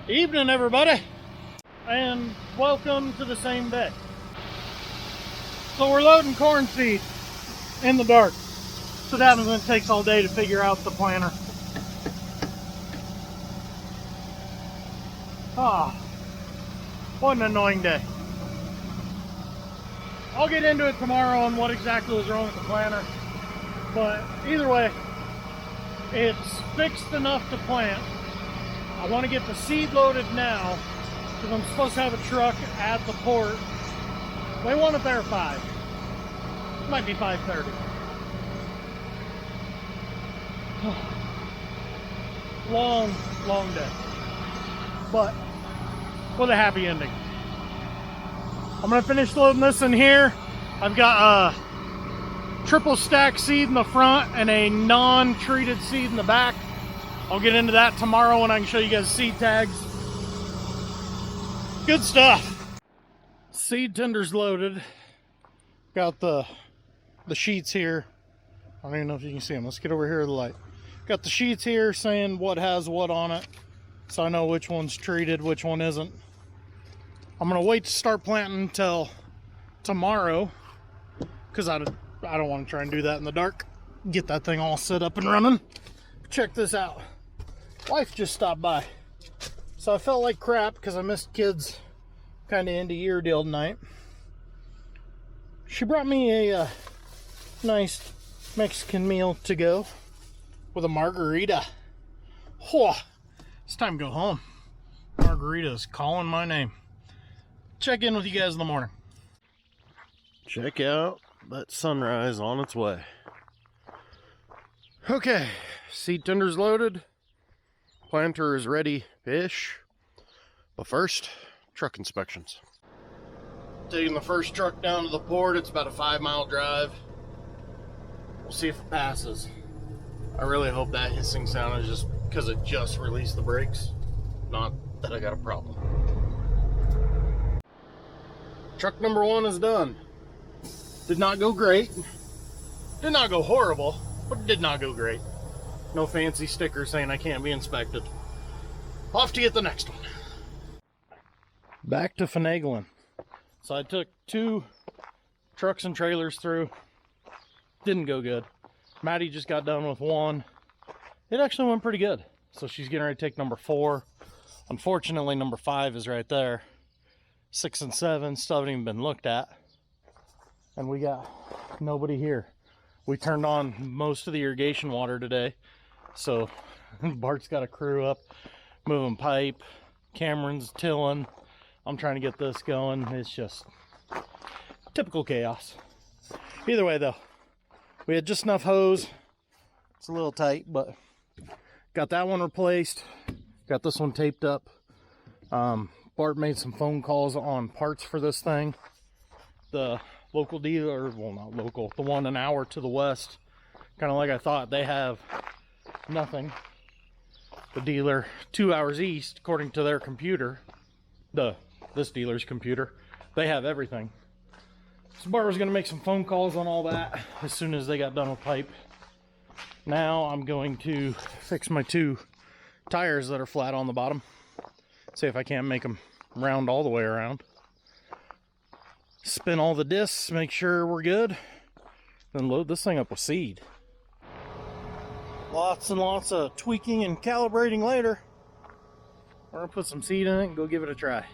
Evening, everybody, and welcome to the same day. So we're loading corn seed in the dark. So that happens when it takes all day to figure out the planter. What an annoying day. I'll get into it tomorrow on what exactly was wrong with the planter. But either way, it's fixed enough to plant. I want to get the seed loaded now because I'm supposed to have a truck at the port. They want it there at 5. It might be 5:30. Long day. But with a happy ending. I'm going to finish loading this in here. I've got a triple stack seed in the front and a non-treated seed in the back. I'll get into that tomorrow when I can show you guys seed tags. Good stuff. Seed tender's loaded. Got the sheets here. I don't even know if you can see them. Let's get over here to the light. Got the sheets here saying what has what on it, so I know which one's treated, which one isn't. I'm gonna wait to start planting until tomorrow because I don't want to try and do that in the dark. Get that thing all set up and running. Check this out. Wife just stopped by, so I felt like crap because I missed kids' kind of end of year deal tonight. She brought me a nice Mexican meal to go with a margarita. It's time to go home. Margarita is calling my name. Check in with you guys in the morning. Check out that sunrise on its way. Okay, seed tender's loaded. Planter is ready-ish. But first, truck inspections. Taking the first truck down to the port. It's about a 5-mile drive. We'll see if it passes. I really hope that hissing sound is just because it just released the brakes, not that I got a problem. Truck number 1 is done. Did not go great. Did not go horrible, but it did not go great. No fancy sticker saying I can't be inspected. Off to get the next one. Back to finagling. So I took 2 trucks and trailers through. Didn't go good. Maddie just got done with 1. It actually went pretty good. So she's getting ready to take number 4. Unfortunately, number 5 is right there. 6 and 7 still haven't even been looked at. And we got nobody here. We turned on most of the irrigation water today. So Bart's got a crew up moving pipe. Cameron's tilling. I'm trying to get this going. It's just typical chaos. Either way though, we had just enough hose. It's a little tight, but got that one replaced. Got this one taped up. Bart made some phone calls on parts for this thing. The local dealer, well not local, the one an hour to the west, kind of like I thought, they have nothing. The dealer 2 hours east, according to their computer, this dealer's computer, they have everything. So Bart was going to make some phone calls on all that as soon as they got done with pipe. Now I'm going to fix my 2 tires that are flat on the bottom. See if I can't make them round all the way around. Spin all the discs, make sure we're good. Then load this thing up with seed. Lots and lots of tweaking and calibrating later. We're going to put some seed in it and go give it a try.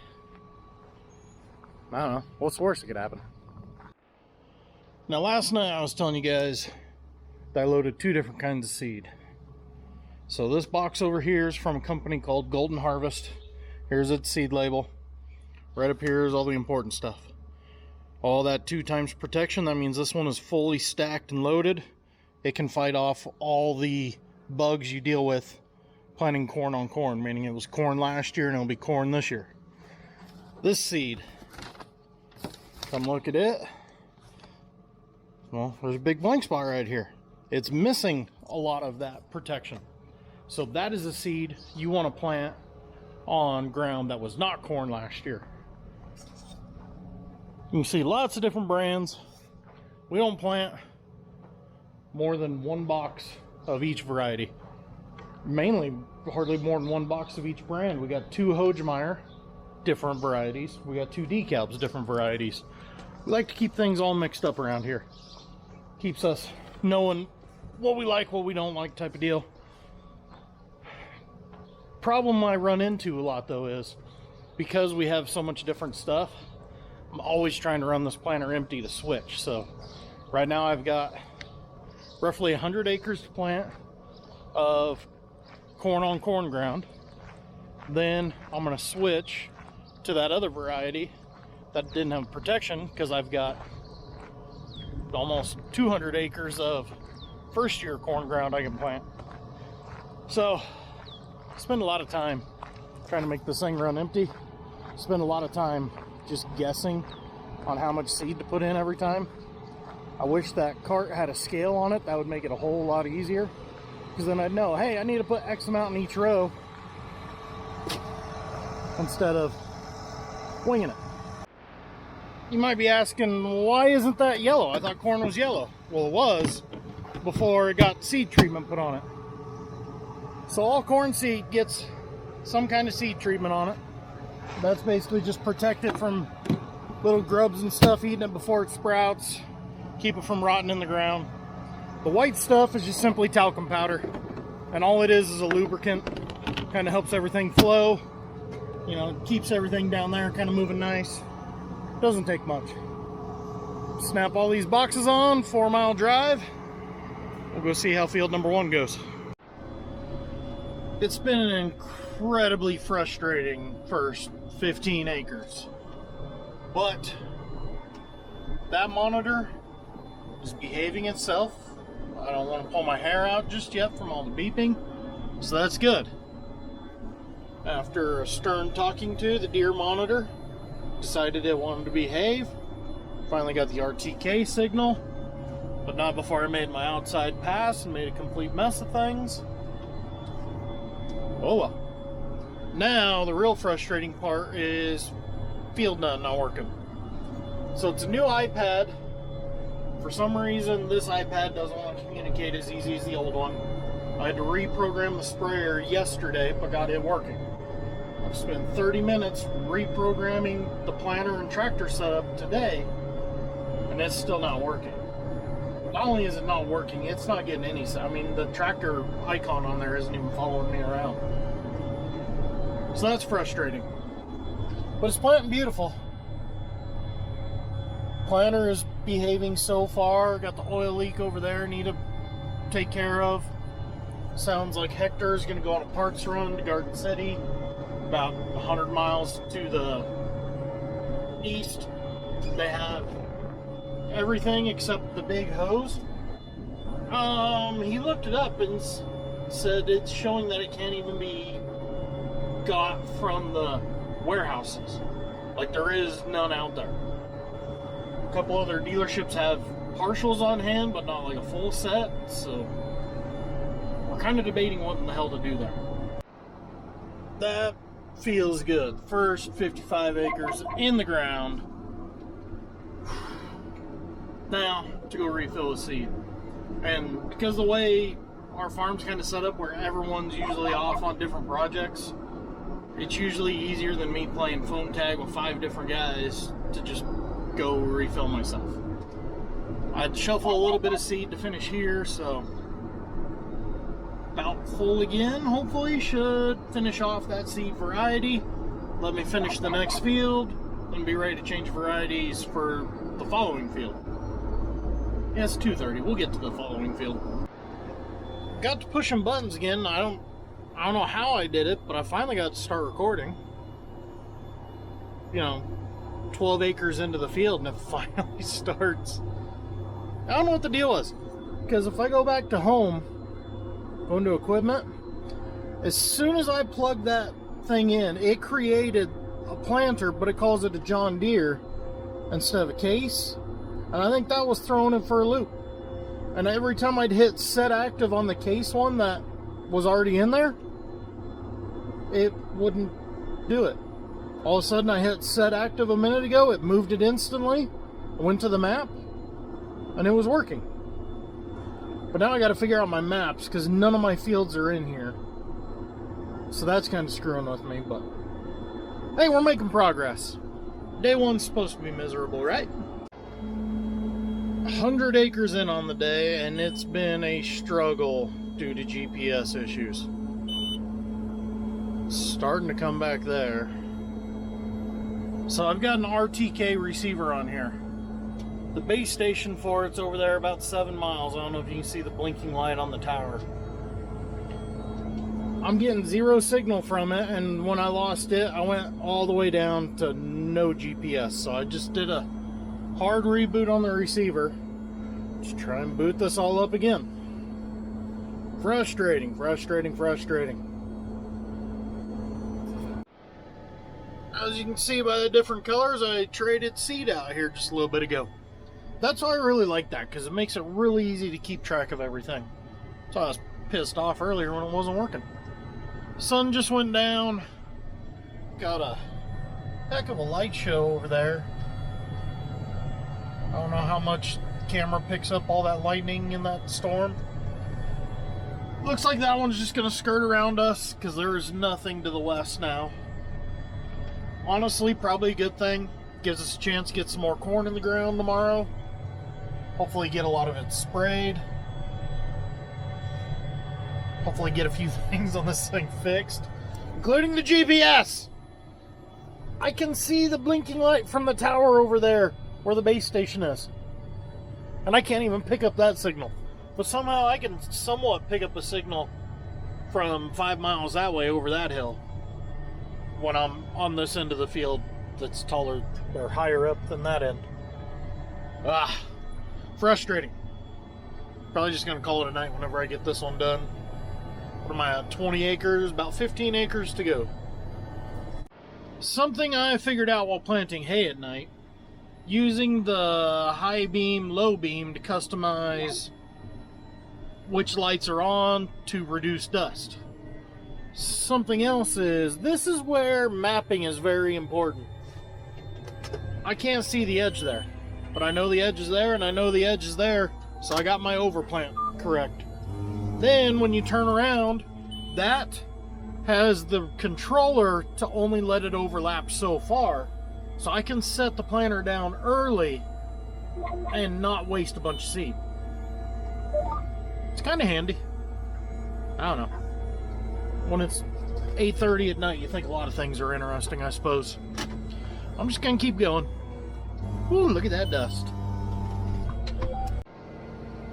I don't know. What's the worst that could happen? Now last night I was telling you guys that I loaded 2 different kinds of seed. So this box over here is from a company called Golden Harvest. Here's its seed label. Right up here is all the important stuff. All that 2 times protection. That means this one is fully stacked and loaded. It can fight off all the bugs you deal with planting corn on corn, meaning it was corn last year and it'll be corn this year. This seed, come look at it. Well, there's a big blank spot right here. It's missing a lot of that protection. So that is a seed you want to plant on ground that was not corn last year. You can see lots of different brands. We don't plant more than 1 box of each variety. Mainly hardly more than one box of each brand. We got 2 Hogemeyer, different varieties. We got 2 DeKalbs, different varieties. We like to keep things all mixed up around here. Keeps us knowing what we like, what we don't like type of deal. Problem I run into a lot though is because we have so much different stuff, I'm always trying to run this planter empty to switch. So right now I've got roughly 100 acres to plant of corn on corn ground. Then I'm going to switch to that other variety that didn't have protection because I've got almost 200 acres of first year corn ground I can plant. So spend a lot of time trying to make this thing run empty. Spend a lot of time just guessing on how much seed to put in every time. I wish that cart had a scale on it. That would make it a whole lot easier, because then I'd know, hey, I need to put X amount in each row instead of winging it. You might be asking, why isn't that yellow? I thought corn was yellow. Well, it was before it got seed treatment put on it. So all corn seed gets some kind of seed treatment on it. That's basically just protect it from little grubs and stuff eating it before it sprouts, keep it from rotting in the ground. The white stuff is just simply talcum powder, and all it is a lubricant. Kind of helps everything flow, you know, keeps everything down there kind of moving nice. Doesn't take much. Snap all these boxes on, 4-mile drive. We'll go see how field number 1 goes. It's been an incredibly frustrating first 15 acres, but that monitor is behaving itself. I don't want to pull my hair out just yet from all the beeping, so that's good. After a stern talking to, the deer monitor decided it wanted to behave. Finally got the RTK signal, but not before I made my outside pass and made a complete mess of things. Oh well. Now the real frustrating part is FieldNut not working. So it's a new iPad. For some reason this iPad doesn't want to communicate as easy as the old one. I had to reprogram the sprayer yesterday, but got it working. I've spent 30 minutes reprogramming the planter and tractor setup today, and it's still not working. Not only is it not working, it's not getting any sound. I mean, the tractor icon on there isn't even following me around. So that's frustrating. But it's planting beautiful. Planter is behaving so far. Got the oil leak over there, need to take care of. Sounds like Hector is going to go on a parts run to Garden City, about 100 miles to the east. They have everything except the big hose. He looked it up and said it's showing that it can't even be got from the warehouses. Like, there is none out there. A couple other dealerships have partials on hand, but not like a full set, so we're kind of debating what in the hell to do there. That feels good. First 55 acres in the ground. Now to go refill the seed. And because the way our farm's kind of set up where everyone's usually off on different projects, it's usually easier than me playing phone tag with 5 different guys to just go refill myself. I'd shuffle a little bit of seed to finish here, so about full again, hopefully. Should finish off that seed variety. Let me finish the next field, and be ready to change varieties for the following field. Yeah, it's 2:30. We'll get to the following field. Got to pushing buttons again. I don't know how I did it, but I finally got to start recording. You know, 12 acres into the field, and it finally starts. I don't know what the deal was, because if I go back to home, go into equipment, as soon as I plug that thing in, it created a planter, but it calls it a John Deere instead of a Case, and I think that was throwing it for a loop. And every time I'd hit set active on the Case one that was already in there, it wouldn't do it. All of a sudden I hit set active a minute ago, it moved it instantly, I went to the map, and it was working. But now I got to figure out my maps, because none of my fields are in here. So that's kind of screwing with me, but hey, we're making progress. Day one's supposed to be miserable, right? 100 acres in on the day, and it's been a struggle due to GPS issues. It's starting to come back there. So I've got an RTK receiver on here. The base station for it's over there about 7 miles. I don't know if you can see the blinking light on the tower. I'm getting zero signal from it, and when I lost it, I went all the way down to no GPS. So I just did a hard reboot on the receiver. Just try and boot this all up again. Frustrating, frustrating, frustrating. As you can see by the different colors, I traded seed out here just a little bit ago. That's why I really like that, because it makes it really easy to keep track of everything. So I was pissed off earlier when it wasn't working. Sun just went down. Got a heck of a light show over there. I don't know how much the camera picks up all that lightning in that storm. Looks like that one's just going to skirt around us because there is nothing to the west now. Honestly, probably a good thing. Gives us a chance to get some more corn in the ground tomorrow. Hopefully get a lot of it sprayed. Hopefully get a few things on this thing fixed, including the GPS. I can see the blinking light from the tower over there where the base station is. And I can't even pick up that signal. But somehow I can somewhat pick up a signal from 5 miles that way over that hill when I'm on this end of the field that's taller or higher up than that end. Frustrating. Probably just going to call it a night whenever I get this one done. What am I at? 20 acres, about 15 acres to go. Something I figured out while planting hay at night, using the high beam, low beam to customize which lights are on to reduce dust. Something else is, this is where mapping is very important. I can't see the edge there, but I know the edge is there and I know the edge is there, so I got my overplant correct. Then when you turn around, that has the controller to only let it overlap so far, so I can set the planter down early and not waste a bunch of seed. It's kind of handy. I don't know. When it's 8:30 at night, you think a lot of things are interesting, I suppose. I'm just gonna keep going. Ooh, look at that dust.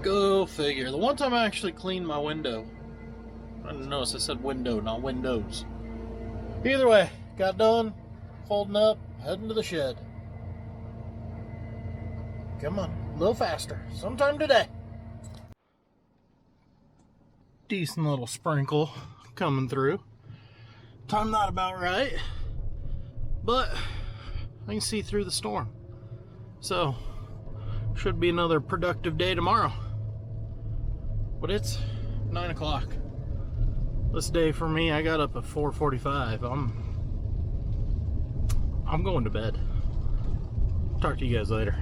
Go figure. The one time I actually cleaned my window. I didn't notice I said window, not windows. Either way, got done, folding up, heading to the shed. Come on, a little faster. Sometime today. Decent little sprinkle coming through. Timed that about right. But I can see through the storm. So, should be another productive day tomorrow. But it's 9 o'clock. This day for me, I got up at 4:45. I'm going to bed. Talk to you guys later.